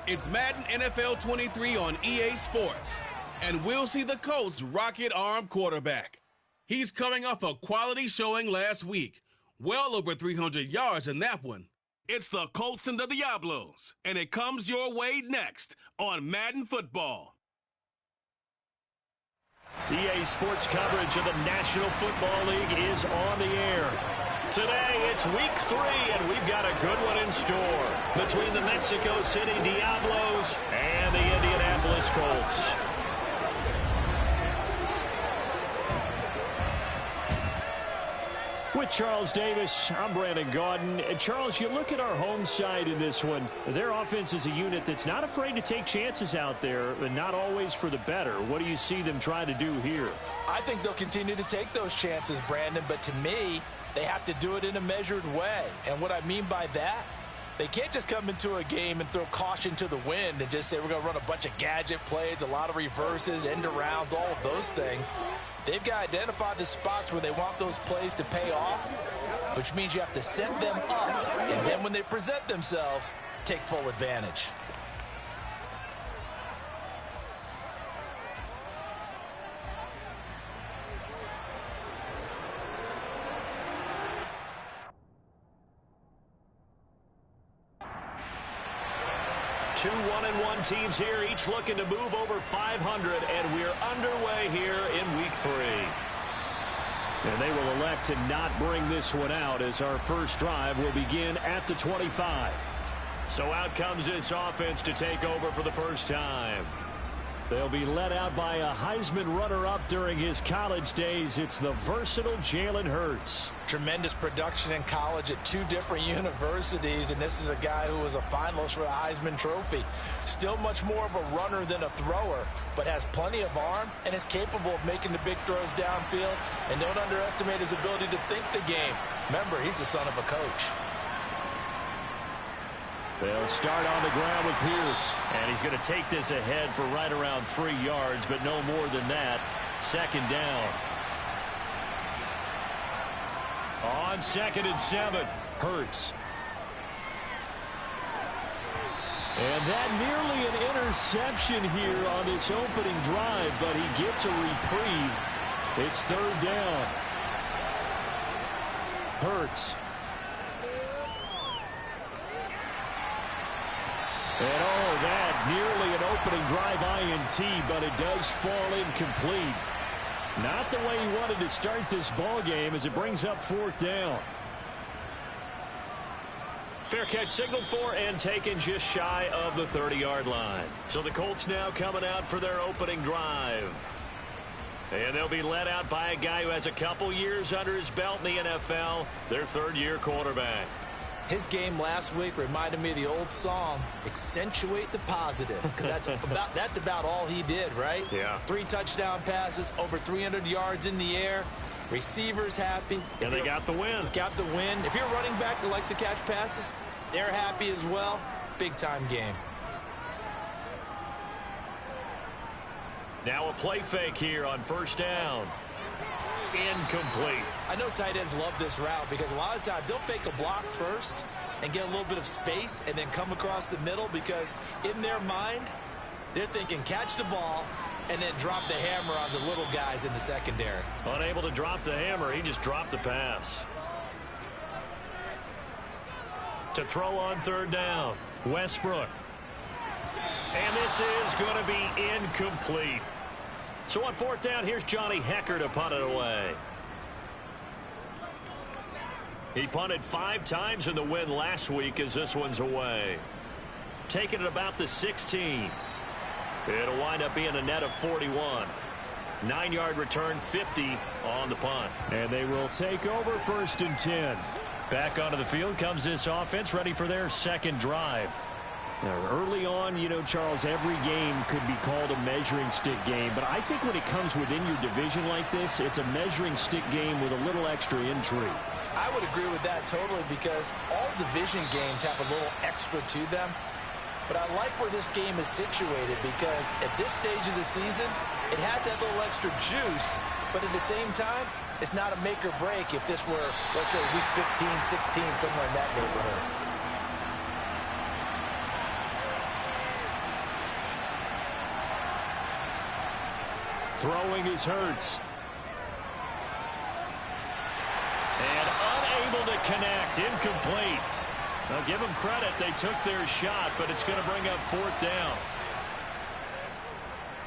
It's Madden NFL 23 on EA Sports, and we'll see the Colts rocket arm quarterback. He's coming off a quality showing last week, well over 300 yards in that one. It's the Colts and the Diablos, and it comes your way next on Madden Football. EA Sports coverage of the National Football League is on the air. Today, it's week 3, and we've got a good one in store between the Mexico City Diablos and the Indianapolis Colts. With Charles Davis, I'm Brandon Gaudin. And Charles, you look at our home side in this one. Their offense is a unit that's not afraid to take chances out there, but not always for the better. What do you see them trying to do here? I think they'll continue to take those chances, Brandon, but to me, they have to do it in a measured way. And what I mean by that, they can't just come into a game and throw caution to the wind and just say we're going to run a bunch of gadget plays, a lot of reverses, end arounds, all of those things. They've got to identify the spots where they want those plays to pay off, which means you have to set them up, and then when they present themselves, take full advantage. Two 1-1 teams here, each looking to move over 500, and we're underway here in week 3. And they will elect to not bring this one out as our first drive will begin at the 25. So out comes this offense to take over for the first time. They'll be led out by a Heisman runner-up during his college days. It's the versatile Jalen Hurts. Tremendous production in college at 2 different universities, and this is a guy who was a finalist for the Heisman Trophy. Still much more of a runner than a thrower, but has plenty of arm and is capable of making the big throws downfield. And don't underestimate his ability to think the game. Remember, he's the son of a coach. They'll start on the ground with Pierce. And he's going to take this ahead for right around 3 yards, but no more than that. Second down. On 2nd and 7, Hurts. And that nearly an interception here on this opening drive, but he gets a reprieve. It's 3rd down. Hurts. And that nearly an opening drive INT, but it does fall incomplete. Not the way he wanted to start this ball game as it brings up 4th down. Fair catch signaled for and taken just shy of the 30-yard line. So the Colts now coming out for their opening drive. And they'll be led out by a guy who has a couple years under his belt in the NFL, their 3rd-year quarterback. His game last week reminded me of the old song, Accentuate the Positive, because that's about all he did, right? Yeah. 3 touchdown passes, over 300 yards in the air, receivers happy. And they got the win. Got the win. If you're a running back that likes to catch passes, they're happy as well. Big-time game. Now a play fake here on 1st down. Incomplete. I know tight ends love this route because a lot of times they'll fake a block first and get a little bit of space and then come across the middle because in their mind, they're thinking catch the ball and then drop the hammer on the little guys in the secondary. Unable to drop the hammer, he just dropped the pass. To throw on 3rd down, Westbrook. And this is going to be incomplete. So on 4th down, here's Johnny Hecker to punt it away. He punted 5 times in the win last week as this one's away. Taking it about the 16. It'll wind up being a net of 41. 9-yard return, 50 on the punt. And they will take over 1st and 10. Back onto the field comes this offense, ready for their 2nd drive. Now, early on, you know, Charles, every game could be called a measuring stick game. But I think when it comes within your division like this, it's a measuring stick game with a little extra intrigue. I would agree with that totally because all division games have a little extra to them. But I like where this game is situated because at this stage of the season, it has that little extra juice. But at the same time, it's not a make or break if this were, let's say, week 15, 16, somewhere in that neighborhood. Throwing is Hurts. And unable to connect. Incomplete. Now give them credit. They took their shot, but it's going to bring up 4th down.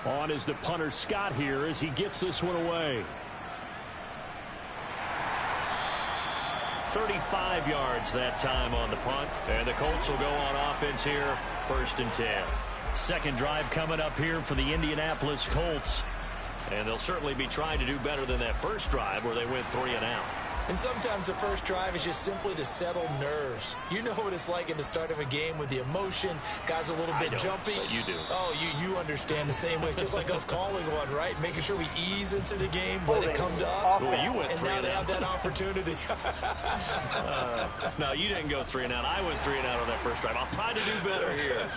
On is the punter Scott here as he gets this one away. 35 yards that time on the punt. And the Colts will go on offense here, 1st and 10. Second drive coming up here for the Indianapolis Colts. And they'll certainly be trying to do better than that first drive where they went 3 and out. And sometimes the first drive is just simply to settle nerves. You know what it's like at the start of a game with the emotion. Guys a little bit jumpy. But you do. Oh, you understand the same way. It's just like us calling one, right? Making sure we ease into the game, let it come to us. Well, you went and 3 now and they out. have that opportunity. No, you didn't go 3 and out. I went 3 and out on that first drive. I'll try to do better here.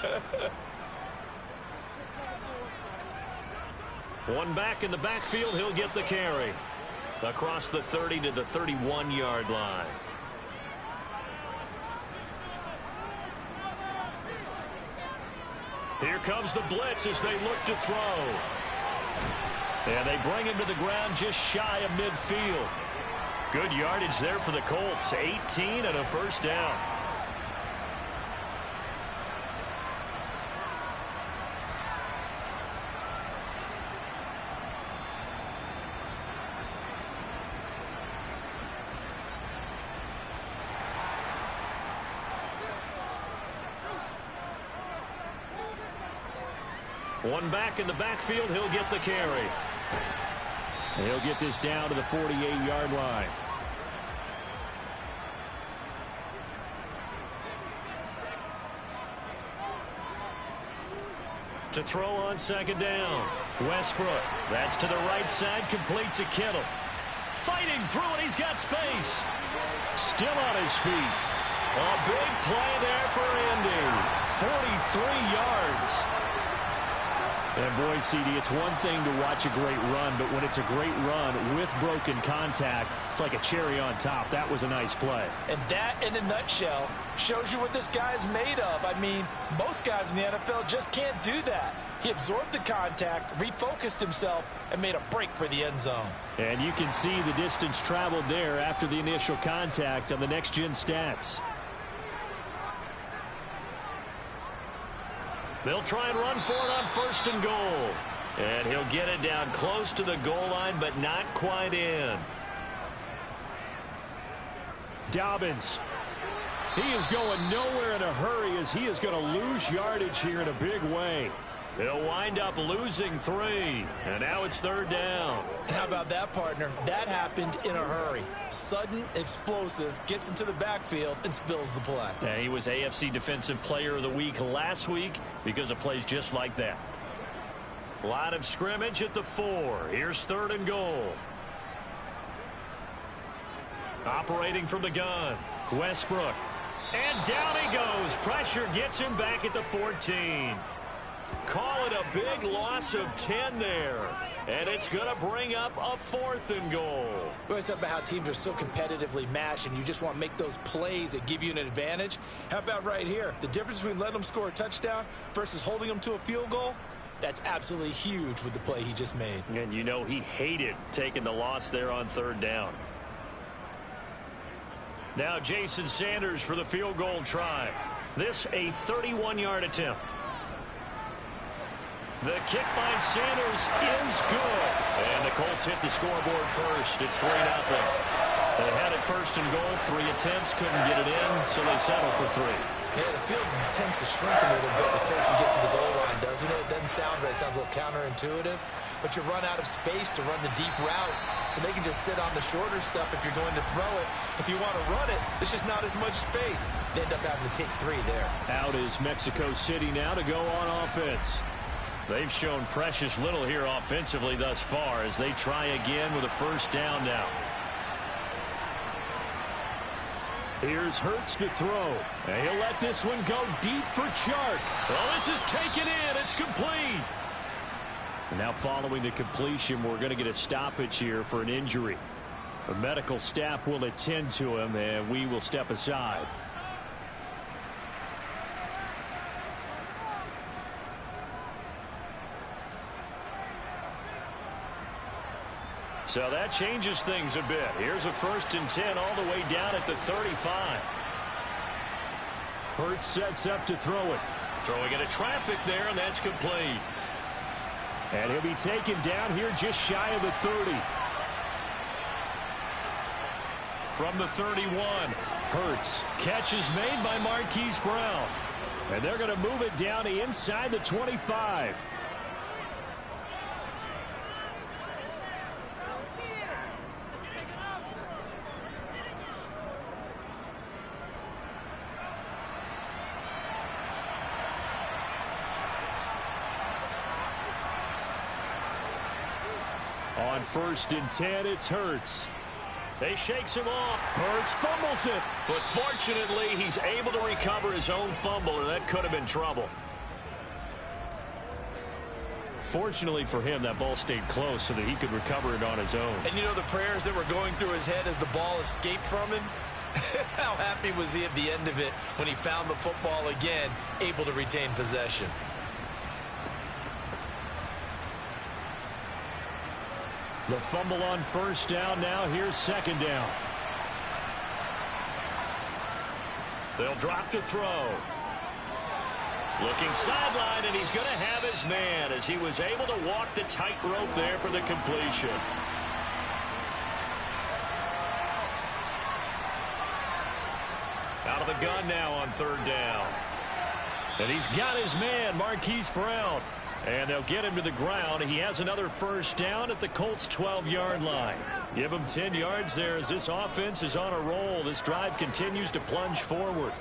One back in the backfield. He'll get the carry. Across the 30 to the 31-yard line. Here comes the blitz as they look to throw. And they bring him to the ground just shy of midfield. Good yardage there for the Colts. 18 and a 1st down. One back in the backfield. He'll get the carry. He'll get this down to the 48-yard line. To throw on 2nd down. Westbrook. That's to the right side. Complete to Kittle. Fighting through it. He's got space. Still on his feet. A big play there for Indy. 43 yards. And boy, CD, it's one thing to watch a great run, but when it's a great run with broken contact, it's like a cherry on top. That was a nice play. And that, in a nutshell, shows you what this guy's made of. I mean, most guys in the NFL just can't do that. He absorbed the contact, refocused himself, and made a break for the end zone. And you can see the distance traveled there after the initial contact on the next-gen stats. They'll try and run for it on 1st and goal. And he'll get it down close to the goal line, but not quite in. Dobbins. He is going nowhere in a hurry as he is going to lose yardage here in a big way. They'll wind up losing 3. And now it's 3rd down. How about that, partner? That happened in a hurry. Sudden, explosive, gets into the backfield, and spills the play. Yeah, he was AFC Defensive Player of the Week last week because of plays just like that. Line of scrimmage at the 4. Here's 3rd and goal. Operating from the gun. Westbrook. And down he goes. Pressure gets him back at the 14. Call it a big loss of 10 there. And it's going to bring up a 4th and goal. Well, it's about how teams are so competitively matched, and you just want to make those plays that give you an advantage. How about right here? The difference between letting them score a touchdown versus holding them to a field goal, that's absolutely huge with the play he just made. And you know he hated taking the loss there on 3rd down. Now Jason Sanders for the field goal try. This a 31-yard attempt. The kick by Sanders is good. And the Colts hit the scoreboard first. It's 3-0. They had it 1st and goal. 3 attempts, couldn't get it in, so they settle for 3. Yeah, the field tends to shrink a little bit the closer you get to the goal line, doesn't it? It doesn't sound right. It sounds a little counterintuitive. But you run out of space to run the deep routes, so they can just sit on the shorter stuff if you're going to throw it. If you want to run it, there's just not as much space. They end up having to take 3 there. Out is Mexico City now to go on offense. They've shown precious little here offensively thus far as they try again with a 1st down now. Here's Hurts to throw. And he'll let this one go deep for Chark. Well, this is taken in. It's complete. And now following the completion, we're going to get a stoppage here for an injury. The medical staff will attend to him, and we will step aside. So that changes things a bit. Here's a 1st and 10 all the way down at the 35. Hurts sets up to throw it. Throwing into traffic there, and that's complete. And he'll be taken down here just shy of the 30. From the 31, Hurts. Catch is made by Marquise Brown. And they're going to move it down to inside the 25. On 1st and 10, it's Hurts. They shakes him off. Hurts fumbles it. But fortunately, he's able to recover his own fumble, or that could have been trouble. Fortunately for him, that ball stayed close so that he could recover it on his own. And you know the prayers that were going through his head as the ball escaped from him? How happy was he at the end of it when he found the football again, able to retain possession? The fumble on 1st down. Now here's 2nd down. They'll drop to throw. Looking sideline, and he's going to have his man as he was able to walk the tightrope there for the completion. Out of the gun now on 3rd down. And he's got his man, Marquise Brown. And they'll get him to the ground. He has another 1st down at the Colts' 12-yard line. Give him 10 yards there as this offense is on a roll. This drive continues to plunge forward.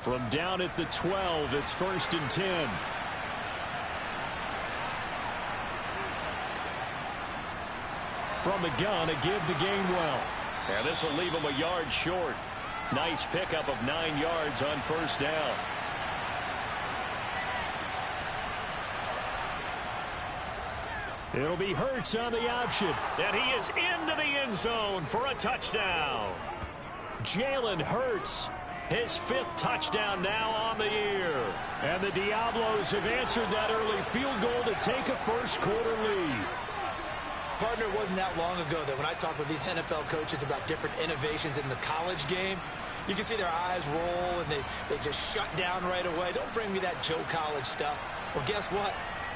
From down at the 12, it's 1st and 10. From the gun, a give to Gainwell. And this will leave him a yard short. Nice pickup of 9 yards on 1st down. It'll be Hurts on the option. And he is into the end zone for a touchdown. Jalen Hurts, his 5th touchdown now on the year. And the Diablos have answered that early field goal to take a first-quarter lead. Partner, it wasn't that long ago that when I talk with these NFL coaches about different innovations in the college game, you can see their eyes roll and they just shut down right away. Don't bring me that Joe College stuff. Well, guess what?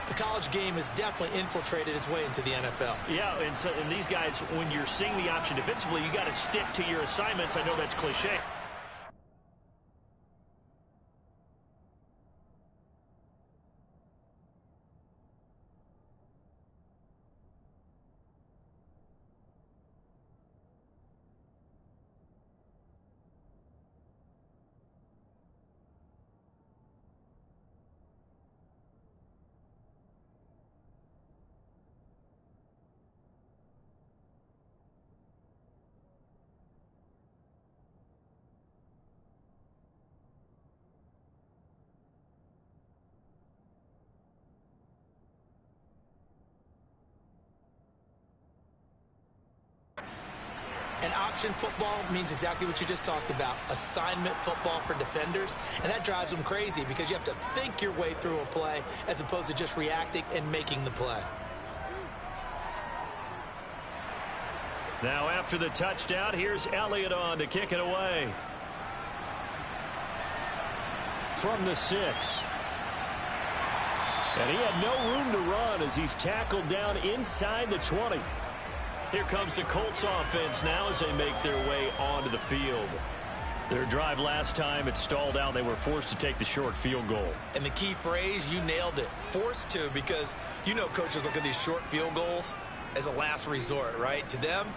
The college game has definitely infiltrated its way into the NFL. Yeah, and these guys, when you're seeing the option defensively, you got to stick to your assignments. I know that's cliche. And option football means exactly what you just talked about, assignment football for defenders, and that drives them crazy because you have to think your way through a play as opposed to just reacting and making the play. Now after the touchdown, here's Elliott on to kick it away. From the 6. And he had no room to run as he's tackled down inside the 20. Here comes the Colts offense now as they make their way onto the field. Their drive last time, it stalled out. They were forced to take the short field goal. And the key phrase, you nailed it, forced to, because you know coaches look at these short field goals as a last resort, right? To them,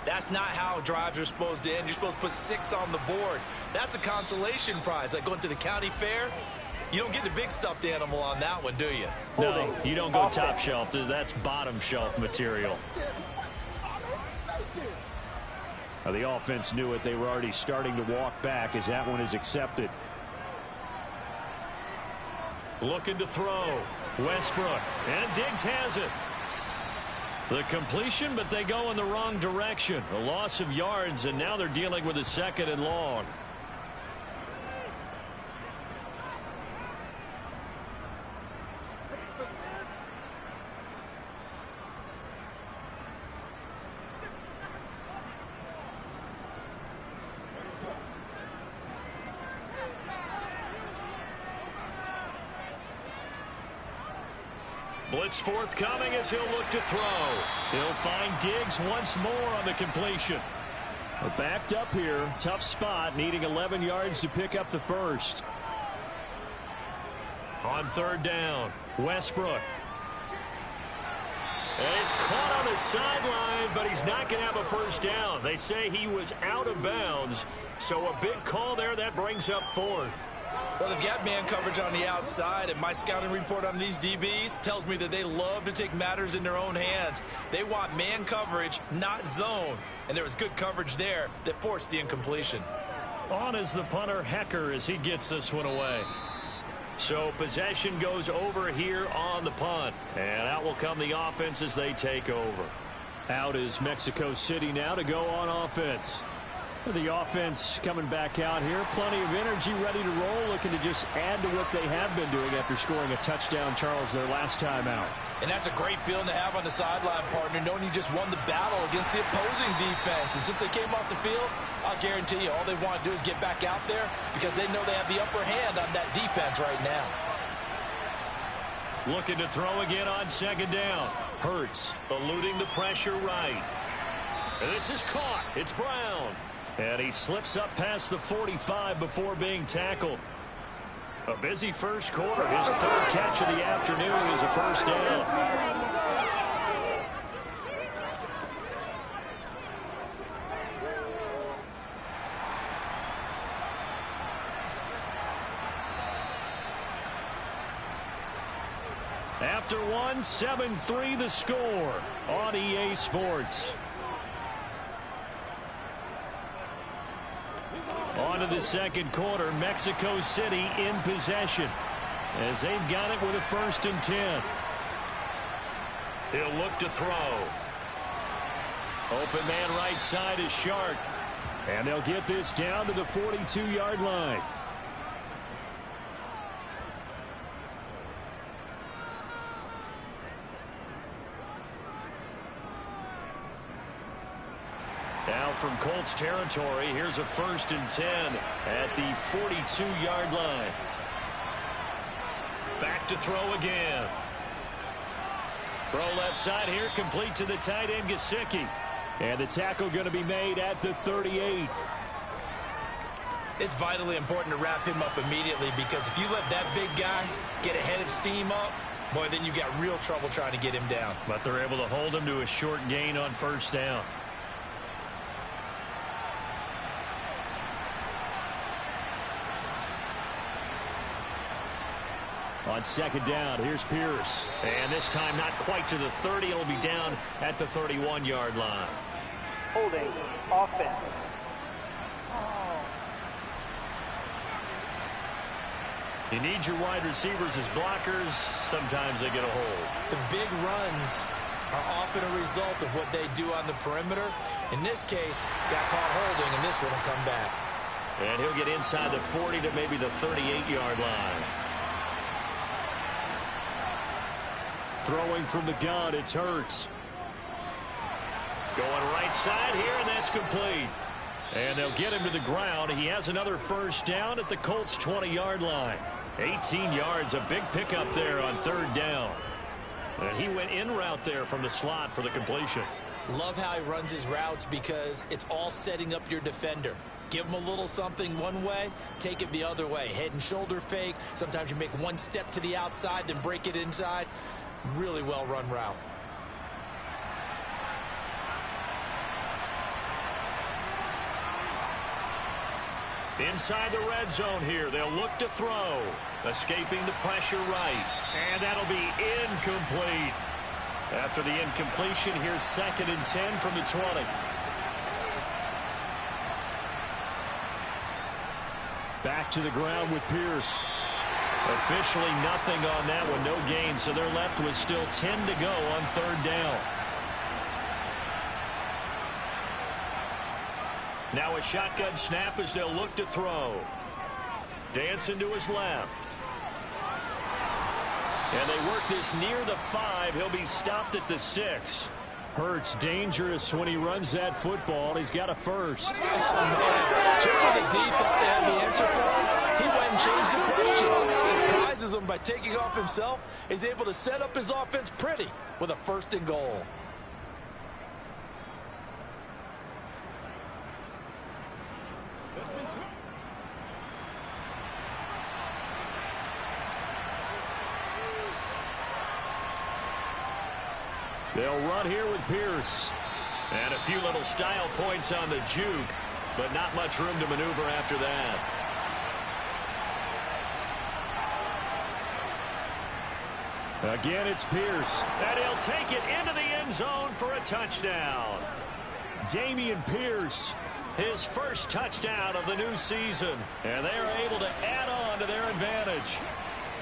that's not how drives are supposed to end. You're supposed to put 6 on the board. That's a consolation prize. Like going to the county fair, you don't get the big stuffed animal on that one, do you? No, you don't go top shelf. That's bottom shelf material. The offense knew it. They were already starting to walk back as that one is accepted. Looking to throw. Westbrook. And Diggs has it. The completion, but they go in the wrong direction. A loss of yards, and now they're dealing with a 2nd and long. Blitz forthcoming as he'll look to throw. He'll find Diggs once more on the completion. Backed up here. Tough spot, needing 11 yards to pick up the first. On 3rd down, Westbrook. And he's caught on the sideline, but he's not going to have a first down. They say he was out of bounds, so a big call there that brings up 4th. Well, they've got man coverage on the outside, and my scouting report on these DBs tells me that they love to take matters in their own hands. They want man coverage, not zone. And there was good coverage there that forced the incompletion. On is the punter, Hecker, as he gets this one away. So possession goes over here on the punt. And out will come the offense as they take over. Out is Mexico City now to go on offense. The offense coming back out here. Plenty of energy, ready to roll, looking to just add to what they have been doing after scoring a touchdown, Charles, their last time out. And that's a great feeling to have on the sideline, partner, knowing you just won the battle against the opposing defense. And since they came off the field, I'll guarantee you all they want to do is get back out there because they know they have the upper hand on that defense right now. Looking to throw again on 2nd down. Hurts eluding the pressure right. And this is caught. It's Brown. And he slips up past the 45 before being tackled. A busy first quarter. His 3rd catch of the afternoon is a first down. After 1, 7-3 the score on EA Sports. On to the 2nd quarter, Mexico City in possession as they've got it with a 1st and 10. He'll look to throw. Open man right side is Shark. And they'll get this down to the 42-yard line. Now from Colts territory, here's a 1st and 10 at the 42-yard line. Back to throw again. Throw left side here, complete to the tight end, Gesicki. And the tackle going to be made at the 38. It's vitally important to wrap him up immediately because if you let that big guy get a head of steam up, boy, then you've got real trouble trying to get him down. But they're able to hold him to a short gain on 1st down. On 2nd down, here's Pierce. And this time not quite to the 30. It'll be down at the 31-yard line. Holding, offense. You need your wide receivers as blockers. Sometimes they get a hold. The big runs are often a result of what they do on the perimeter. In this case, got caught holding, and this one will come back. And he'll get inside the 40 to maybe the 38-yard line. Throwing from the gun, it's Hurts. Going right side here, and that's complete. And they'll get him to the ground. He has another 1st down at the Colts' 20-yard line. 18 yards, a big pickup there on 3rd down. And he went in route there from the slot for the completion. Love how he runs his routes because it's all setting up your defender. Give him a little something one way, take it the other way. Head and shoulder fake. Sometimes you make one step to the outside, then break it inside. Really well-run route. Inside the red zone here. They'll look to throw. Escaping the pressure right. And that'll be incomplete. After the incompletion, here's 2nd and 10 from the 20. Back to the ground with Pierce. Officially nothing on that one, no gain, so they're left with still 10 to go on 3rd down. Now a shotgun snap as they'll look to throw. Dancing to his left. And they work this near the 5. He'll be stopped at the 6. Hurts dangerous when he runs that football. He's got a first. Oh, man. Just when the D thought they had the answer for him, he went and changed the question. Surprises him by taking off himself. He's able to set up his offense pretty with a 1st and goal. They'll run here with Pierce. And a few little style points on the juke, but not much room to maneuver after that. Again, it's Pierce. And he'll take it into the end zone for a touchdown. Dameon Pierce. His first touchdown of the new season. And they are able to add on to their advantage.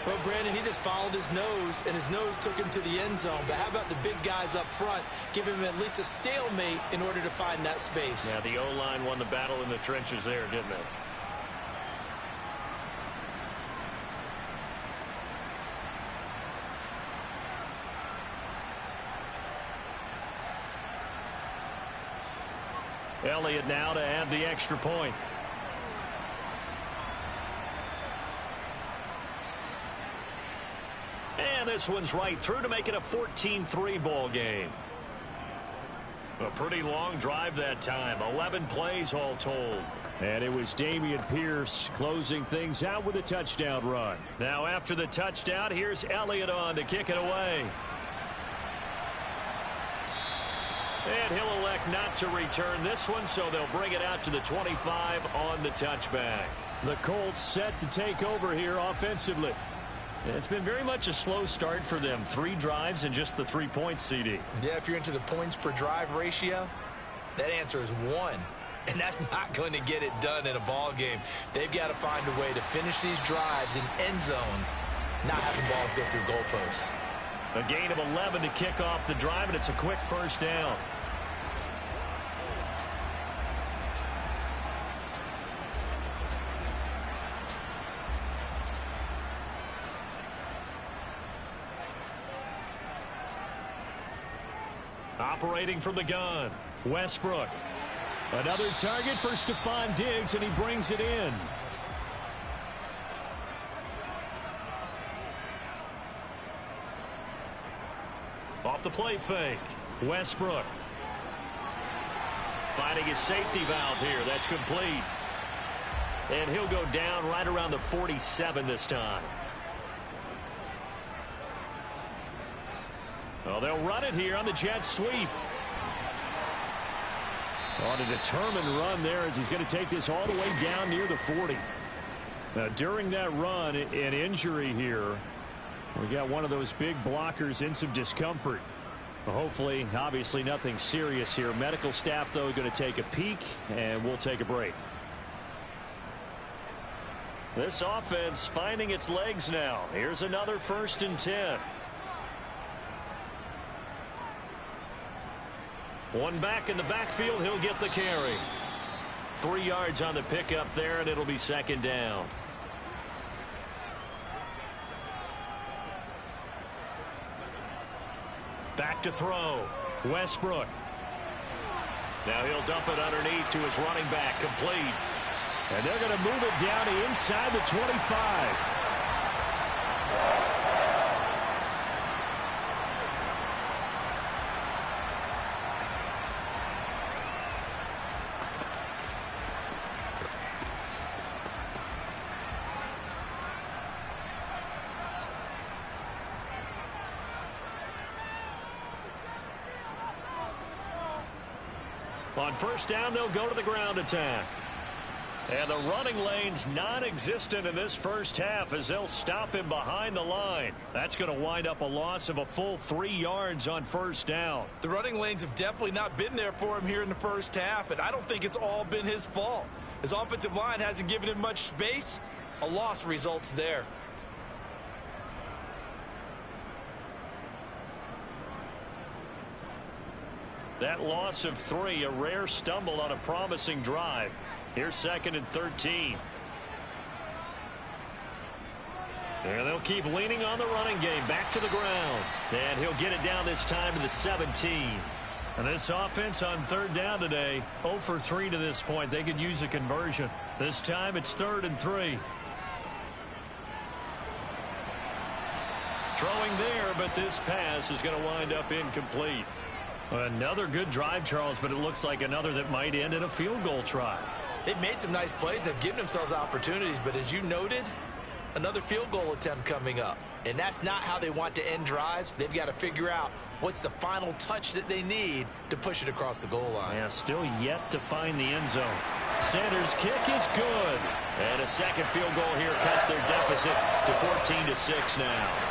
Well, Brandon, he just followed his nose, and his nose took him to the end zone. But how about the big guys up front? Give him at least a stalemate in order to find that space. Yeah, the O-line won the battle in the trenches there, didn't they? Elliott now to add the extra point. And this one's right through to make it a 14-3 ball game. A pretty long drive that time. 11 plays all told. And it was Dameon Pierce closing things out with a touchdown run. Now after the touchdown, here's Elliott on to kick it away. And he'll elect not to return this one, so they'll bring it out to the 25 on the touchback. The Colts set to take over here offensively. It's been very much a slow start for them. 3 drives and just the 3 points, CD. Yeah, if you're into the points per drive ratio, that answer is 1. And that's not going to get it done in a ball game. They've got to find a way to finish these drives in end zones, not having balls go through goalposts. A gain of 11 to kick off the drive, and it's a quick first down. Operating from the gun, Westbrook. Another target for Stephon Diggs, and he brings it in. Off the play fake, Westbrook. Finding his safety valve here. That's complete. And he'll go down right around the 47 this time. Well, they'll run it here on the jet sweep. On a determined run there as he's going to take this all the way down near the 40. Now, during that run, an injury here. We got one of those big blockers in some discomfort. Hopefully, obviously nothing serious here. Medical staff, though, going to take a peek, and we'll take a break. This offense finding its legs now. Here's another 1st and 10. One back in the backfield, he'll get the carry. 3 yards on the pickup there, and it'll be 2nd down. Back to throw, Westbrook. Now he'll dump it underneath to his running back, complete. And they're going to move it down to inside the 25. On 1st down, they'll go to the ground attack. And the running lane's non-existent in this first half as they'll stop him behind the line. That's going to wind up a loss of a full 3 yards on 1st down. The running lanes have definitely not been there for him here in the first half, and I don't think it's all been his fault. His offensive line hasn't given him much space. A loss results there. That loss of 3, a rare stumble on a promising drive. Here's 2nd and 13. And they'll keep leaning on the running game. Back to the ground. And he'll get it down this time to the 17. And this offense on 3rd down today, 0 for 3 to this point. They could use a conversion. This time it's 3rd and 3. Throwing there, but this pass is going to wind up incomplete. Another good drive, Charles, but it looks like another that might end in a field goal try. They've made some nice plays. They've given themselves opportunities, but as you noted, another field goal attempt coming up. And that's not how they want to end drives. They've got to figure out what's the final touch that they need to push it across the goal line. Yeah, still yet to find the end zone. Sanders' kick is good. And a second field goal here cuts their deficit to 14-6 now.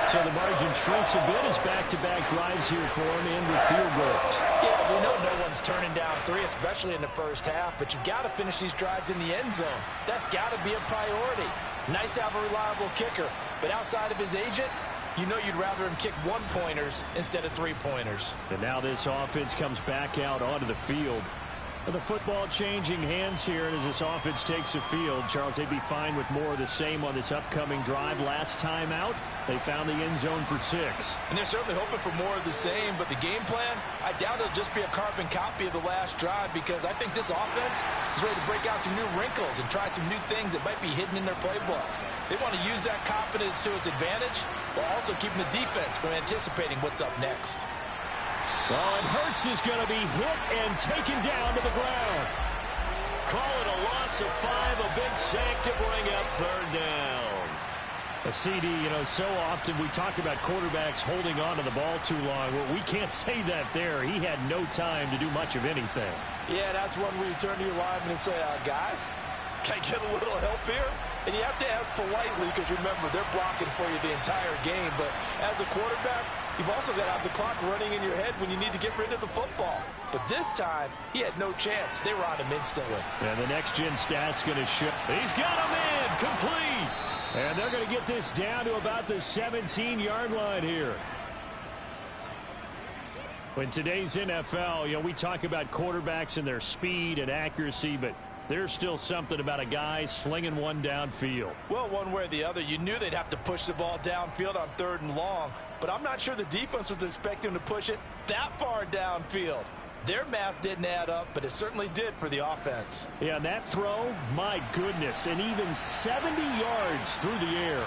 So the margin shrinks a bit as back-to-back drives here for him and with field goals. Yeah, we know no one's turning down 3, especially in the first half, but you've got to finish these drives in the end zone. That's got to be a priority. Nice to have a reliable kicker, but outside of his agent, you know you'd rather him kick 1-pointers instead of 3-pointers. And now this offense comes back out onto the field. The football changing hands here as this offense takes the field. Charles, they'd be fine with more of the same on this upcoming drive. Last time out, they found the end zone for 6. And they're certainly hoping for more of the same, but the game plan, I doubt it'll just be a carbon copy of the last drive, because I think this offense is ready to break out some new wrinkles and try some new things that might be hidden in their playbook. They want to use that confidence to its advantage, while also keeping the defense from anticipating what's up next. Well, and Hurts is going to be hit and taken down to the ground. Call it a loss of 5, a big sack to bring up 3rd down. A CD, so often we talk about quarterbacks holding on to the ball too long. Well, we can't say that there. He had no time to do much of anything. Yeah, that's one where you turn to your lineman and say, guys, can I get a little help here? And you have to ask politely, because remember, they're blocking for you the entire game. But as a quarterback, you've also got to have the clock running in your head when you need to get rid of the football. But this time, he had no chance. They were on him instantly. And the next-gen stat's going to show. He's got him in, complete. And they're going to get this down to about the 17-yard line here. In today's NFL, we talk about quarterbacks and their speed and accuracy, but there's still something about a guy slinging one downfield. Well, one way or the other, you knew they'd have to push the ball downfield on 3rd and long, but I'm not sure the defense was expecting them to push it that far downfield. Their math didn't add up, but it certainly did for the offense. Yeah, and that throw, my goodness, and even 70 yards through the air.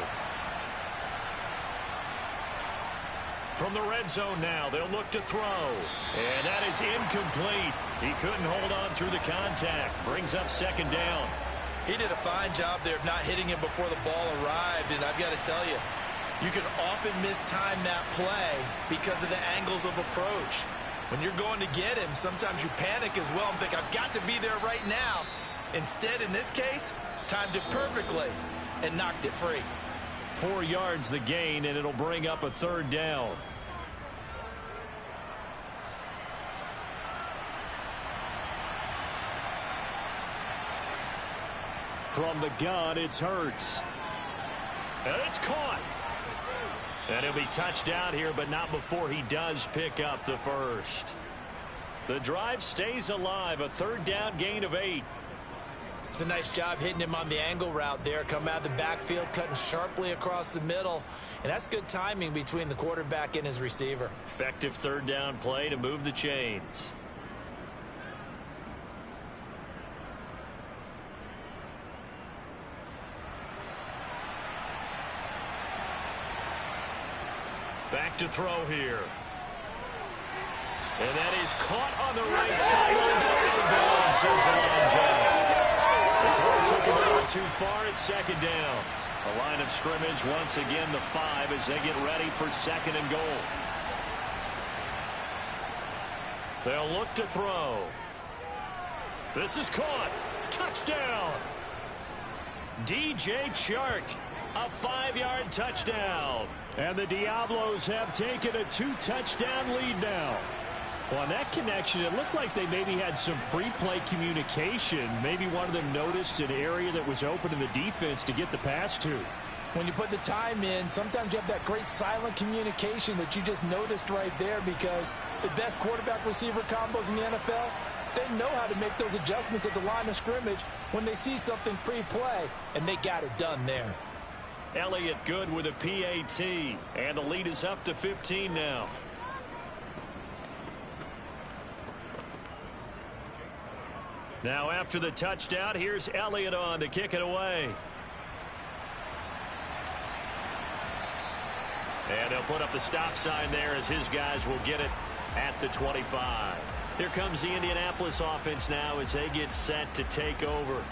From the red zone now, they'll look to throw. And that is incomplete. He couldn't hold on through the contact. Brings up 2nd down. He did a fine job there of not hitting him before the ball arrived, and I've got to tell you, you can often mistime that play because of the angles of approach. When you're going to get him, sometimes you panic as well and think, I've got to be there right now. Instead, in this case, timed it perfectly and knocked it free. 4 yards the gain, and it'll bring up a 3rd down. From the gun, it's Hurts. And it's caught. And he'll be touched down here, but not before he does pick up the first. The drive stays alive, a 3rd down gain of 8. It's a nice job hitting him on the angle route there. Come out of the backfield, cutting sharply across the middle. And that's good timing between the quarterback and his receiver. Effective 3rd down play to move the chains. Back to throw here. And that is caught on the right sideline. The throw took him a little too far at 2nd down. The line of scrimmage once again the 5 as they get ready for 2nd and goal. They'll look to throw. This is caught. Touchdown. DJ Chark. A 5-yard touchdown. And the Diablos have taken a 2-touchdown lead now. Well, on that connection, it looked like they maybe had some pre-play communication. Maybe one of them noticed an area that was open in the defense to get the pass to. When you put the time in, sometimes you have that great silent communication that you just noticed right there, because the best quarterback-receiver combos in the NFL, they know how to make those adjustments at the line of scrimmage when they see something pre-play, and they got it done there. Elliott good with a PAT, and the lead is up to 15 now. Now after the touchdown, here's Elliott on to kick it away. And he'll put up the stop sign there as his guys will get it at the 25. Here comes the Indianapolis offense now as they get set to take over.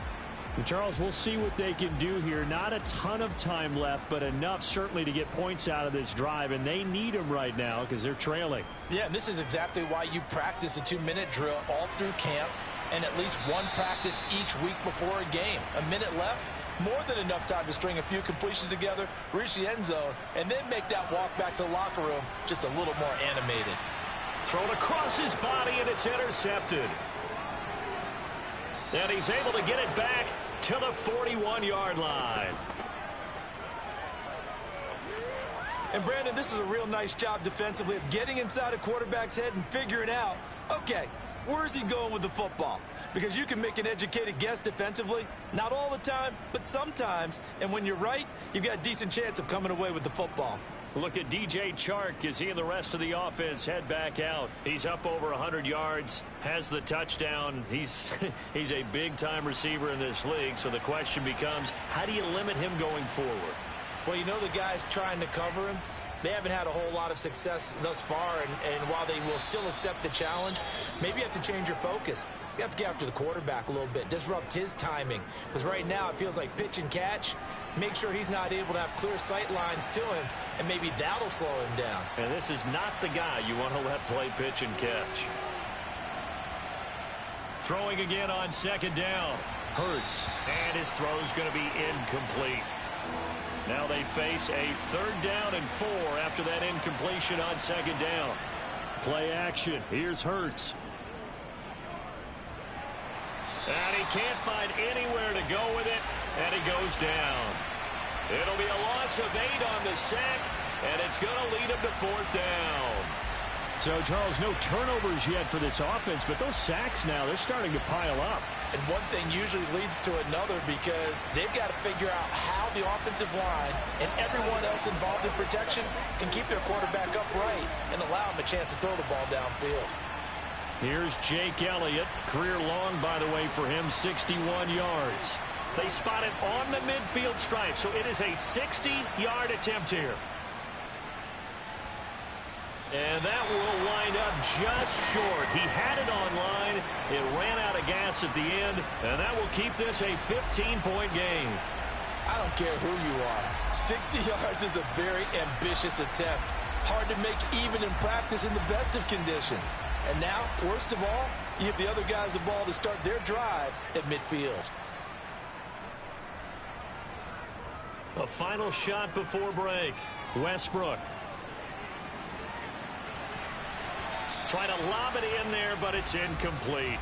And Charles, we'll see what they can do here. Not a ton of time left, but enough certainly to get points out of this drive, and they need them right now because they're trailing. Yeah, and this is exactly why you practice a 2-minute drill all through camp and at least one practice each week before a game. A minute left, more than enough time to string a few completions together, reach the end zone, and then make that walk back to the locker room just a little more animated. Thrown across his body, and it's intercepted. And he's able to get it back to the 41-yard line. And, Brandon, this is a real nice job defensively of getting inside a quarterback's head and figuring out, okay, where's he going with the football? Because you can make an educated guess defensively, not all the time, but sometimes. And when you're right, you've got a decent chance of coming away with the football. Look at DJ Chark as he and the rest of the offense head back out. He's up over 100 yards, has the touchdown. He's a big-time receiver in this league, so the question becomes, how do you limit him going forward? Well, you know the guys trying to cover him, they haven't had a whole lot of success thus far, and while they will still accept the challenge, maybe you have to change your focus. You have to get after the quarterback a little bit, disrupt his timing, because right now it feels like pitch and catch. Make sure he's not able to have clear sight lines to him, and maybe that'll slow him down. And this is not the guy you want to let play pitch and catch. Throwing again on second down. Hurts. And his throw's going to be incomplete. Now they face a 3rd down and 4 after that incompletion on second down. Play action. Here's Hurts. And he can't find anywhere to go with it, and he goes down. It'll be a loss of 8 on the sack, and it's going to lead him to 4th down. So, Charles, no turnovers yet for this offense, but those sacks now, they're starting to pile up. And one thing usually leads to another, because they've got to figure out how the offensive line and everyone else involved in protection can keep their quarterback upright and allow him a chance to throw the ball downfield. Here's Jake Elliott. Career long, by the way, for him, 61 yards. They spot it on the midfield stripe, so it is a 60-yard attempt here. And that will wind up just short. He had it on line. It ran out of gas at the end, and that will keep this a 15-point game. I don't care who you are. 60 yards is a very ambitious attempt. Hard to make even in practice in the best of conditions. And now, worst of all, you give the other guys the ball to start their drive at midfield. A final shot before break. Westbrook. Trying to lob it in there, but it's incomplete.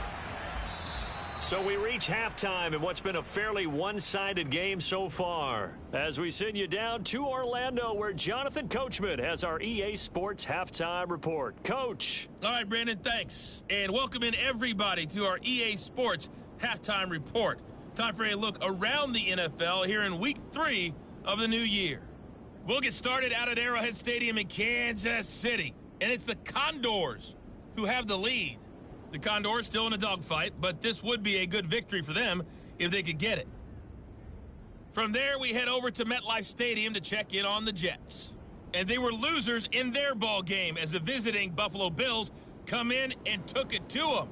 So we reach halftime in what's been a fairly one-sided game so far, as we send you down to Orlando, where Jonathan Coachman has our EA Sports Halftime Report. Coach. All right, Brandon, thanks. And welcome in everybody to our EA Sports Halftime Report. Time for a look around the NFL here in Week 3 of the new year. We'll get started out at Arrowhead Stadium in Kansas City, and it's the Condors who have the lead. The Condors still in a dogfight, but this would be a good victory for them if they could get it. From there, we head over to MetLife Stadium to check in on the Jets. And they were losers in their ball game as the visiting Buffalo Bills come in and took it to them.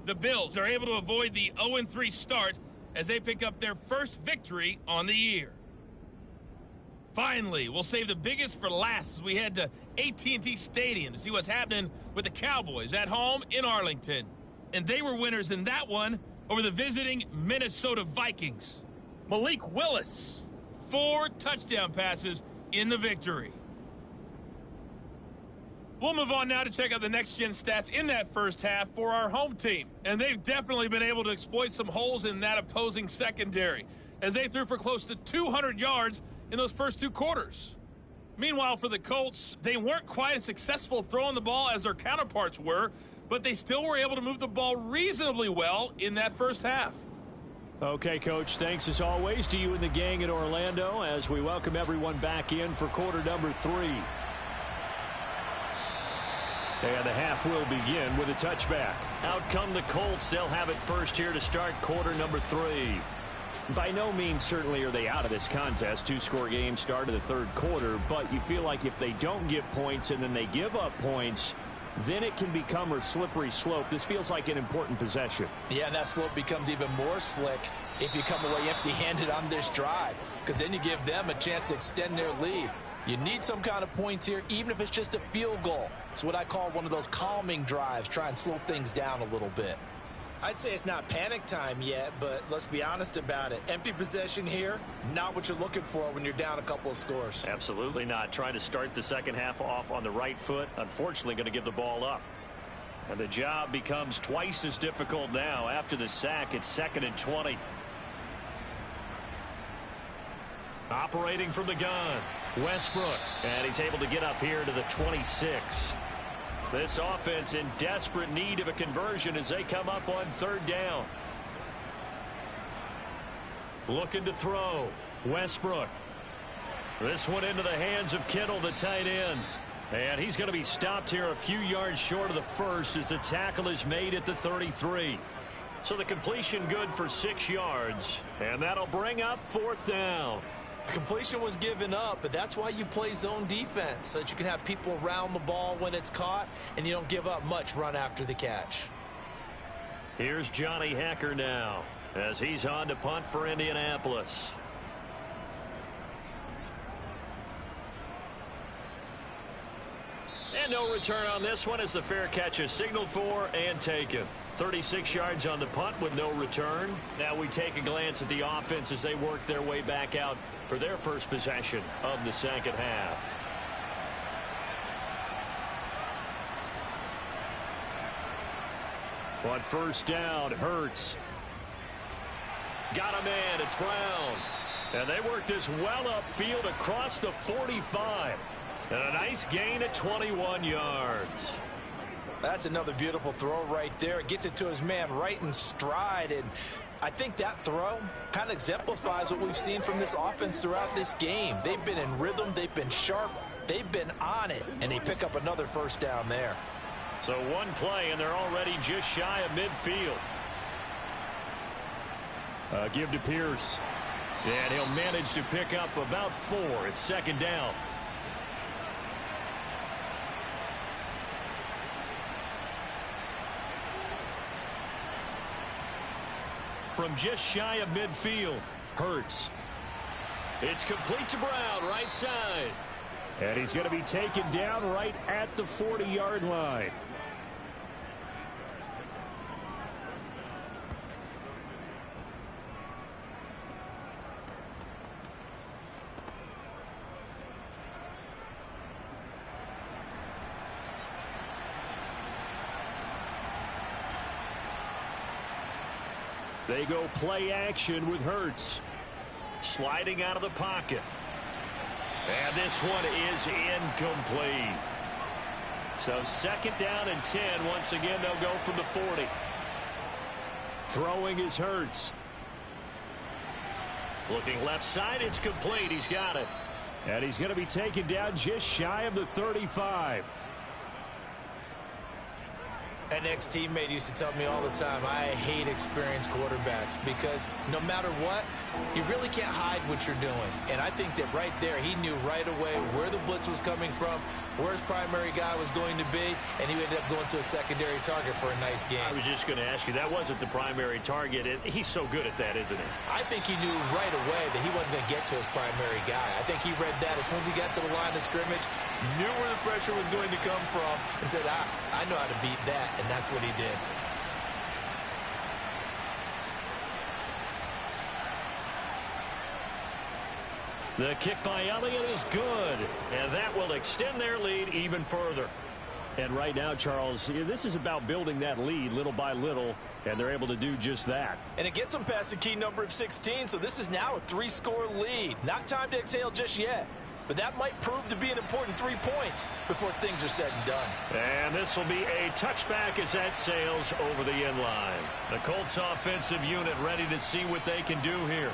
The Bills are able to avoid the 0-3 start as they pick up their first victory on the year. Finally, we'll save the biggest for last as we head to AT&T Stadium to see what's happening with the Cowboys at home in Arlington. And they were winners in that one over the visiting Minnesota Vikings. Malik Willis, 4 touchdown passes in the victory. We'll move on now to check out the next-gen stats in that first half for our home team. And they've definitely been able to exploit some holes in that opposing secondary, as they threw for close to 200 yards in those first 2 quarters. Meanwhile, for the Colts, they weren't quite as successful throwing the ball as their counterparts were, but they still were able to move the ball reasonably well in that first half. Okay, Coach, thanks as always to you and the gang in Orlando as we welcome everyone back in for quarter number 3. And the half will begin with a touchback. Out come the Colts. They'll have it first here to start quarter number 3. By no means certainly are they out of this contest. 2-score game start of the third quarter, but you feel like if they don't get points and then they give up points, then it can become a slippery slope. This feels like an important possession. Yeah, and that slope becomes even more slick if you come away empty-handed on this drive, because then you give them a chance to extend their lead. You need some kind of points here, even if it's just a field goal. It's what I call one of those calming drives, try and slow things down a little bit. I'd say it's not panic time yet, but let's be honest about it. Empty possession here, not what you're looking for when you're down a couple of scores. Absolutely not. Trying to start the second half off on the right foot. Unfortunately, going to give the ball up. And the job becomes twice as difficult now. After the sack, it's 2nd and 20. Operating from the gun, Westbrook. And he's able to get up here to the 26. This offense in desperate need of a conversion as they come up on 3rd down. Looking to throw. Westbrook. This one into the hands of Kittle, the tight end. And he's going to be stopped here a few yards short of the first as the tackle is made at the 33. So the completion good for 6 yards. And that'll bring up 4th down. Completion was given up, but that's why you play zone defense, so that you can have people around the ball when it's caught, and you don't give up much run after the catch. Here's Johnny Hacker now as he's on to punt for Indianapolis. And no return on this one as the fair catch is signaled for and taken. 36 yards on the punt with no return. Now we take a glance at the offense as they work their way back out for their first possession of the second half. On 1st down, Hurts. Got a man. It's Brown. And they work this well upfield across the 45. And a nice gain at 21 yards. That's another beautiful throw right there. It gets it to his man right in stride, and I think that throw kind of exemplifies what we've seen from this offense throughout this game. They've been in rhythm, they've been sharp, they've been on it, and they pick up another 1st down there. So one play, and they're already just shy of midfield. Give to Pierce. And he'll manage to pick up about 4. It's 2nd down. From just shy of midfield, Hurts. It's complete to Brown, right side. And he's going to be taken down right at the 40-yard line. They go play action with Hurts. Sliding out of the pocket. And this one is incomplete. So 2nd down and 10. Once again, they'll go from the 40. Throwing is Hurts. Looking left side, it's complete. He's got it. And he's going to be taken down just shy of the 35. An ex-teammate used to tell me all the time, I hate experienced quarterbacks because no matter what, you really can't hide what you're doing. And I think that right there, he knew right away where the blitz was coming from, where his primary guy was going to be, and he ended up going to a secondary target for a nice game. I was just going to ask you, that wasn't the primary target. He's so good at that, isn't he? I think he knew right away that he wasn't going to get to his primary guy. I think he read that as soon as he got to the line of scrimmage, knew where the pressure was going to come from, and said, I know how to beat that, and that's what he did. The kick by Elliott is good, and that will extend their lead even further. And right now, Charles, this is about building that lead little by little, and they're able to do just that. And it gets them past the key number of 16, so this is now a 3-score lead. Not time to exhale just yet, but that might prove to be an important 3 points before things are said and done. And this will be a touchback as that sails over the end line. The Colts offensive unit ready to see what they can do here.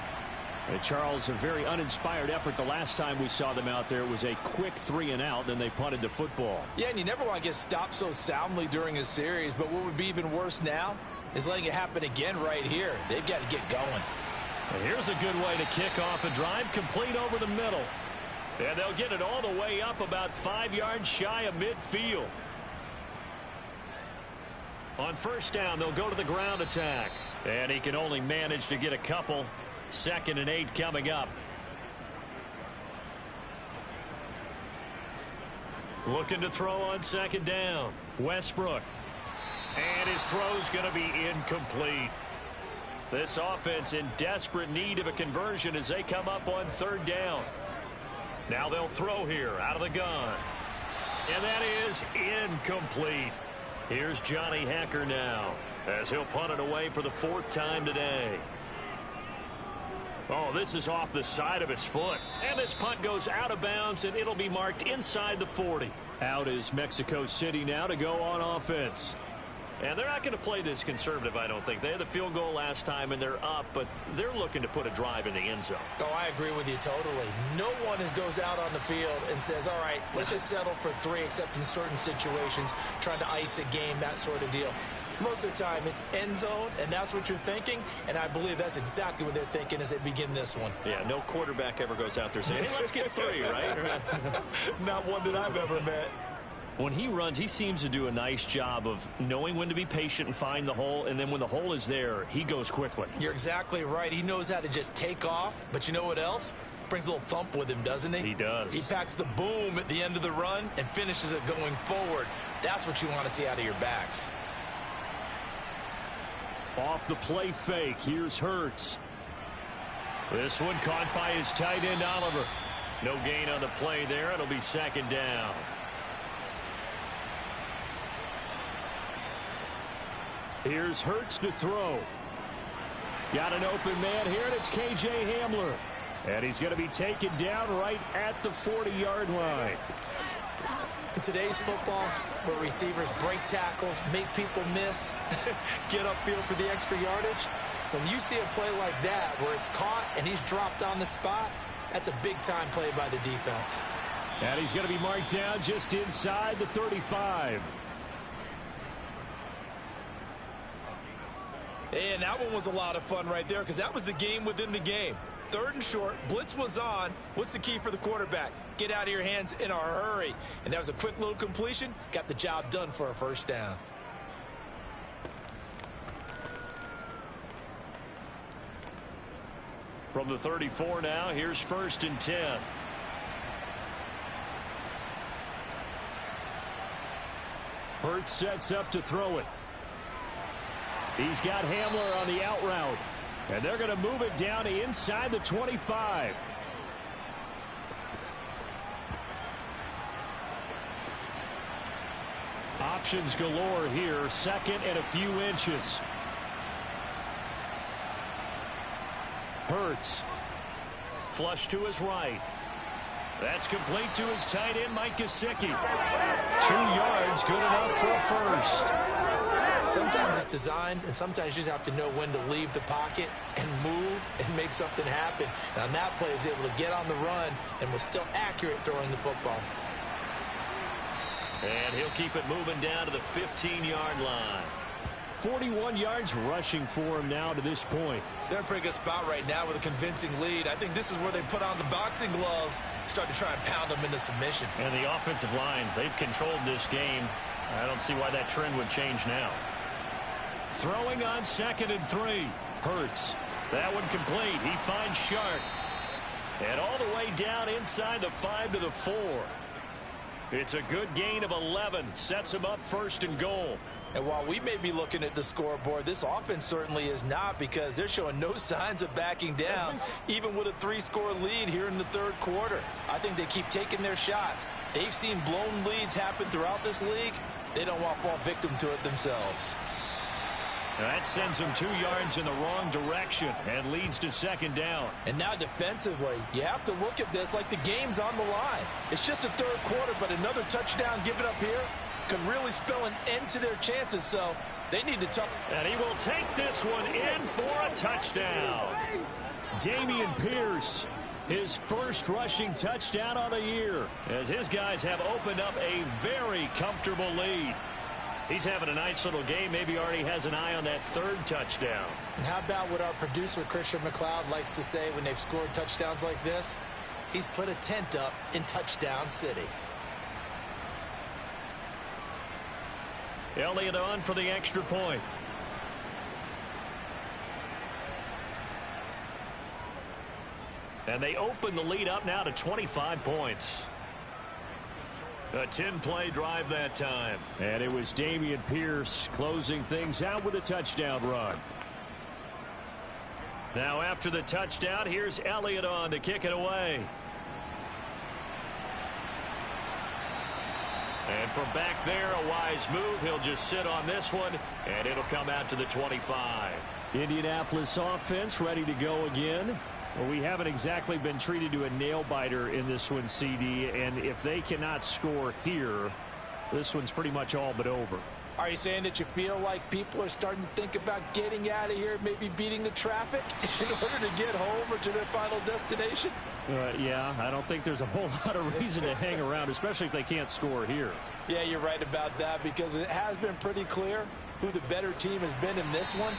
And Charles, a very uninspired effort the last time we saw them out there. It was a quick 3-and-out, then they punted the football. Yeah, and you never want to get stopped so soundly during a series, but what would be even worse now is letting it happen again right here. They've got to get going. And here's a good way to kick off a drive, complete over the middle. And they'll get it all the way up about 5 yards shy of midfield. On first down, they'll go to the ground attack. And he can only manage to get a couple. 2nd and 8 coming up. Looking to throw on 2nd down. Westbrook. And his throw's going to be incomplete. This offense in desperate need of a conversion as they come up on 3rd down. Now they'll throw here out of the gun. And that is incomplete. Here's Johnny Hacker now as he'll punt it away for the 4th time today. Oh, this is off the side of his foot. And this punt goes out of bounds, and it'll be marked inside the 40. Out is Mexico City now to go on offense. And they're not going to play this conservative, I don't think. They had the field goal last time, and they're up, but they're looking to put a drive in the end zone. Oh, I agree with you totally. No one goes out on the field and says, all right, let's just settle for 3, except in certain situations, trying to ice a game, that sort of deal. Most of the time, it's end zone, and that's what you're thinking, and I believe that's exactly what they're thinking as they begin this one. Yeah, no quarterback ever goes out there saying, hey, let's get 3, right? Not one that I've ever met. When he runs, he seems to do a nice job of knowing when to be patient and find the hole, and then when the hole is there, he goes quickly. You're exactly right. He knows how to just take off, but you know what else? Brings a little thump with him, doesn't he? He does. He packs the boom at the end of the run and finishes it going forward. That's what you want to see out of your backs. Off the play fake, here's Hurts. This one caught by his tight end, Oliver. No gain on the play there. It'll be 2nd down. Here's Hurts to throw. Got an open man here, and it's K.J. Hamler. And he's going to be taken down right at the 40-yard line. In today's football, where receivers break tackles, make people miss, get upfield for the extra yardage, when you see a play like that where it's caught and he's dropped on the spot, that's a big-time play by the defense. And he's going to be marked down just inside the 35. And that one was a lot of fun right there because that was the game within the game. 3rd and short, blitz was on. What's the key for the quarterback? Get out of your hands in a hurry. And that was a quick little completion. Got the job done for a 1st down. From the 34 now, here's 1st and 10. Hurts sets up to throw it. He's got Hamler on the out route. And they're going to move it down to inside the 25. Options galore here. 2nd and a few inches. Hurts. Flush to his right. That's complete to his tight end, Mike Gesicki. 2 yards, good enough for a 1st. Sometimes it's designed, and sometimes you just have to know when to leave the pocket and move and make something happen. And on that play, he was able to get on the run and was still accurate throwing the football. And he'll keep it moving down to the 15-yard line. 41 yards rushing for him now to this point. They're in a pretty good spot right now with a convincing lead. I think this is where they put on the boxing gloves, start to try and pound them into submission. And the offensive line, they've controlled this game. I don't see why that trend would change now. Throwing on 2nd and 3. Hurts. That one complete. He finds Shark. And all the way down inside the 5 to the 4. It's a good gain of 11. Sets him up first and goal. And while we may be looking at the scoreboard, this offense certainly is not, because they're showing no signs of backing down, even with a 3-score lead here in the third quarter. I think they keep taking their shots. They've seen blown leads happen throughout this league. They don't want to fall victim to it themselves. That sends them 2 yards in the wrong direction and leads to second down. And now defensively, you have to look at this like the game's on the line. It's just the third quarter, but another touchdown given up here could really spell an end to their chances, so they need to And he will take this one in for a touchdown. Dameon Pierce, his first rushing touchdown on the year, as his guys have opened up a very comfortable lead. He's having a nice little game. Maybe already has an eye on that third touchdown. And how about what our producer, Christian McLeod, likes to say when they've scored touchdowns like this? He's put a tent up in Touchdown City. Elliott on for the extra point. And they open the lead up now to 25 points. A 10-play drive that time. And it was Dameon Pierce closing things out with a touchdown run. Now after the touchdown, here's Elliott on to kick it away. And from back there, a wise move. He'll just sit on this one, and it'll come out to the 25. Indianapolis offense ready to go again. Well, we haven't exactly been treated to a nail-biter in this one, CD, and if they cannot score here, this one's pretty much all but over. Are you saying that you feel like people are starting to think about getting out of here, maybe beating the traffic in order to get home or to their final destination? Yeah, I don't think there's a whole lot of reason to hang around, especially if they can't score here. Yeah, you're right about that, because it has been pretty clear who the better team has been in this one.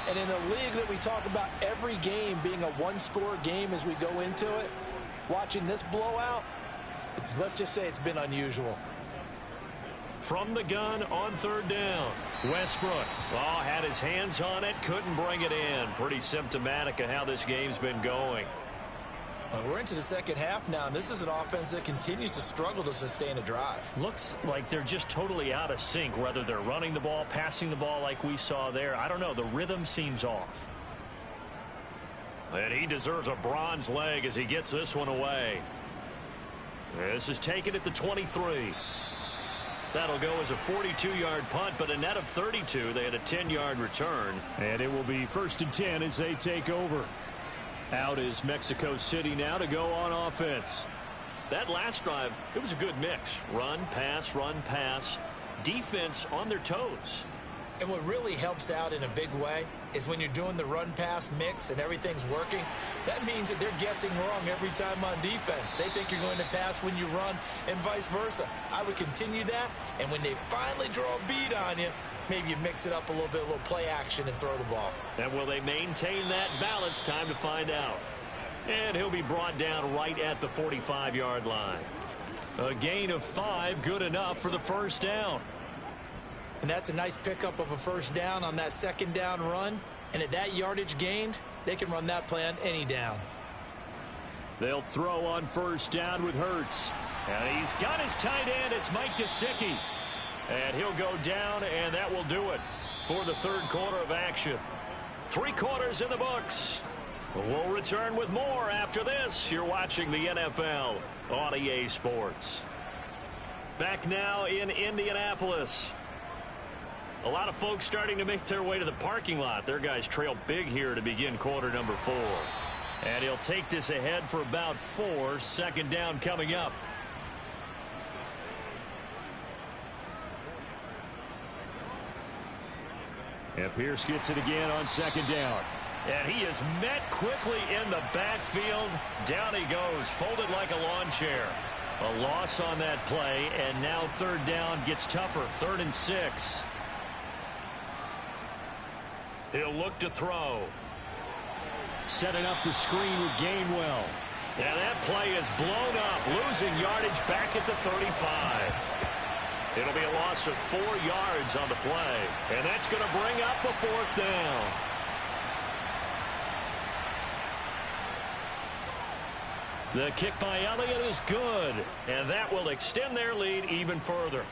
And in a league that we talk about every game being a one-score game as we go into it, watching this blowout, let's just say it's been unusual. From the gun on third down, Westbrook. Oh, had his hands on it, couldn't bring it in. Pretty symptomatic of how this game's been going. We're into the second half now, and this is an offense that continues to struggle to sustain a drive. Looks like they're just totally out of sync, whether they're running the ball, passing the ball like we saw there. I don't know. The rhythm seems off. And he deserves a bronze leg as he gets this one away. This is taken at the 23. That'll go as a 42-yard punt, but a net of 32. They had a 10-yard return. And it will be 1st and 10 as they take over. Out is Mexico City now to go on offense. That last drive, it was a good mix. Run, pass, defense on their toes. And what really helps out in a big way is when you're doing the run-pass mix and everything's working, that means that they're guessing wrong every time on defense. They think you're going to pass when you run and vice versa. I would continue that, and when they finally draw a bead on you, maybe you mix it up a little bit, a little play action, and throw the ball. And will they maintain that balance? Time to find out. And he'll be brought down right at the 45-yard line. A gain of 5, good enough for the first down. And that's a nice pickup of a first down on that second down run. And at that yardage gained, they can run that play on any down. They'll throw on first down with Hurts. And he's got his tight end. It's Mike Gesicki. And he'll go down, and that will do it for the third quarter of action. 3 quarters in the books. We'll return with more after this. You're watching the NFL on EA Sports. Back now in Indianapolis. A lot of folks starting to make their way to the parking lot. Their guys trail big here to begin quarter number 4. And he'll take this ahead for about 4. Second down coming up. And Pierce gets it again on second down. And he is met quickly in the backfield. Down he goes, folded like a lawn chair. A loss on that play, and now third down gets tougher. 3rd and 6. He'll look to throw. Setting up the screen with Gainwell. And that play is blown up, losing yardage back at the 35. It'll be a loss of 4 yards on the play. And that's going to bring up a 4th down. The kick by Elliott is good, and that will extend their lead even further.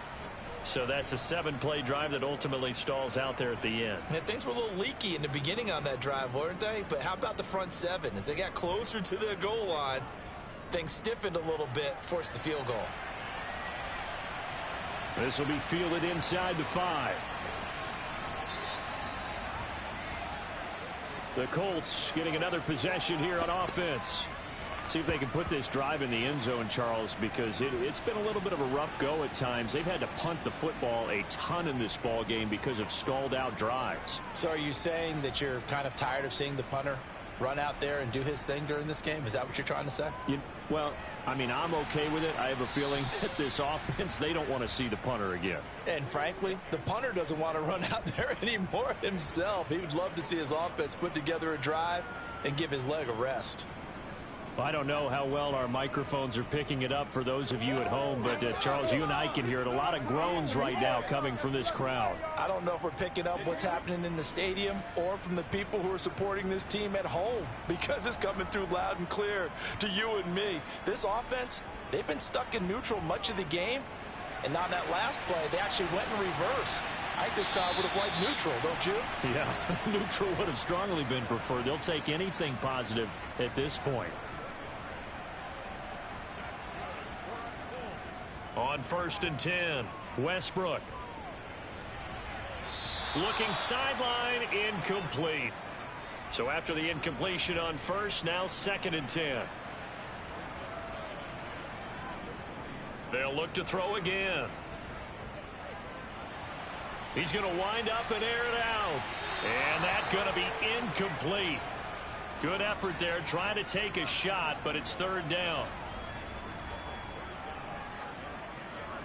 So that's a 7-play drive that ultimately stalls out there at the end. And things were a little leaky in the beginning on that drive, weren't they? But how about the front 7? As they got closer to the goal line, things stiffened a little bit, forced the field goal. This will be fielded inside the 5. The Colts getting another possession here on offense. See if they can put this drive in the end zone, Charles, because it's been a little bit of a rough go at times. They've had to punt the football a ton in this ball game because of stalled out drives. So are you saying that you're kind of tired of seeing the punter run out there and do his thing during this game? Is that what you're trying to say? Well, I mean, I'm okay with it. I have a feeling that this offense, they don't want to see the punter again. And frankly, the punter doesn't want to run out there anymore himself. He would love to see his offense put together a drive and give his leg a rest. I don't know how well our microphones are picking it up for those of you at home, but Charles, you and I can hear it. A lot of groans right now coming from this crowd. I don't know if we're picking up what's happening in the stadium or from the people who are supporting this team at home, because it's coming through loud and clear to you and me. This offense, they've been stuck in neutral much of the game, and on that last play, they actually went in reverse. I think this crowd would have liked neutral, don't you? Yeah, neutral would have strongly been preferred. They'll take anything positive at this point. On 1st and 10, Westbrook. Looking sideline, incomplete. So after the incompletion on 1st, now 2nd and 10. They'll look to throw again. He's going to wind up and air it out. And that's going to be incomplete. Good effort there, trying to take a shot, but it's 3rd down.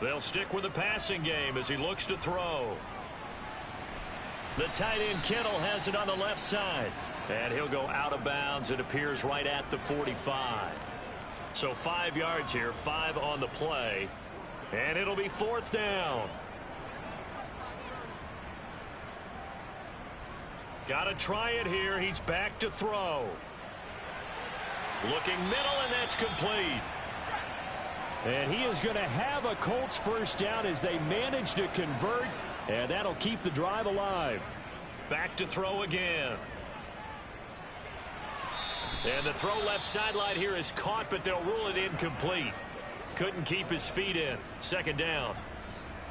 They'll stick with the passing game as he looks to throw. The tight end Kittle has it on the left side. And he'll go out of bounds. It appears right at the 45. So 5 yards here, 5 on the play. And it'll be 4th down. Got to try it here. He's back to throw. Looking middle, and that's complete. And he is going to have a Colts first down as they manage to convert, and that'll keep the drive alive. Back to throw again. And the throw left sideline here is caught, but they'll rule it incomplete. Couldn't keep his feet in. 2nd down.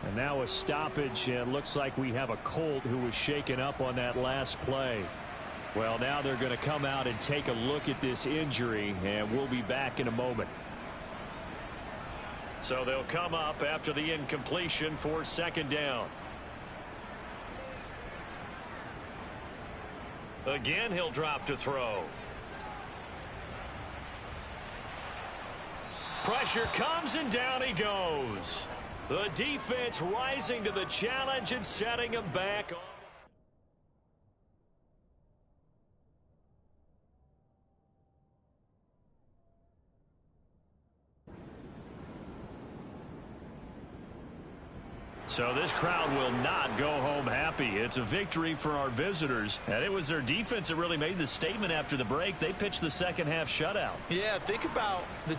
And now a stoppage, and looks like we have a Colt who was shaken up on that last play. Well, now they're going to come out and take a look at this injury, and we'll be back in a moment. So they'll come up after the incompletion for 2nd down. Again, he'll drop to throw. Pressure comes, and down he goes. The defense rising to the challenge and setting him back on. So this crowd will not go home happy. It's a victory for our visitors, and it was their defense that really made the statement after the break. They pitched the second half shutout. Yeah, think about the